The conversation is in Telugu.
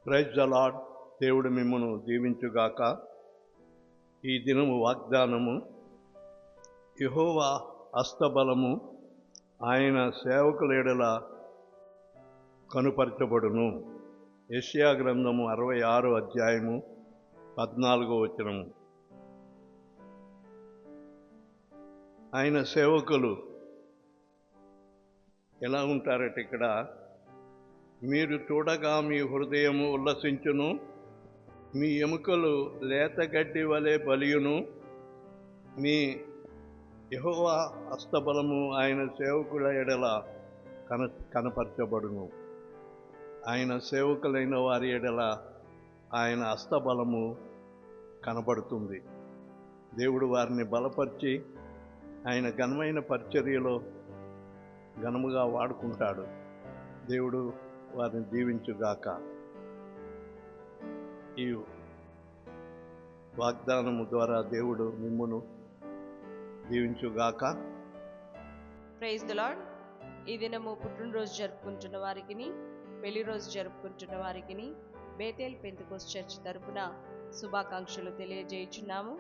Praise the lord. దేవుడు మిమ్మును దీవించుగాక. ఈ దినము వాగ్దానము, యెహోవా హస్తబలము ఆయన సేవకుల ఎడల కనుపరచబడును. యెషయా గ్రంథము 66 అధ్యాయము 14వ వచనము. ఆయన సేవకులు ఎలా ఉంటారట ఇక్కడ, మీరు చూడగా మీ హృదయము ఉల్లసించును, మీ ఎముకలు లేతగడ్డి వలె బలియును. మీ యెహోవా హస్తబలము ఆయన సేవకుల ఎడల కనపరచబడును. ఆయన సేవకులైన వారి ఎడల ఆయన హస్తబలము కనబడుతుంది. దేవుడు వారిని బలపరిచి ఆయన ఘనమైన పరిచర్యలో ఘనముగా వాడుకుంటాడు. దేవుడు వారిని దీవించుగాక. ఈ వాగ్దానము ద్వారా దేవుడు మిమ్మును దీవించుగాక. Praise the lord. ఈ దినము పుట్టినరోజు జరుపుకుంటున్న వారికి, పెళ్లి రోజు జరుపుకుంటున్న వారికి బేతేల్ పెంతెకోస్తు చర్చ్ తరపున శుభాకాంక్షలు తెలియజేయుచున్నాము.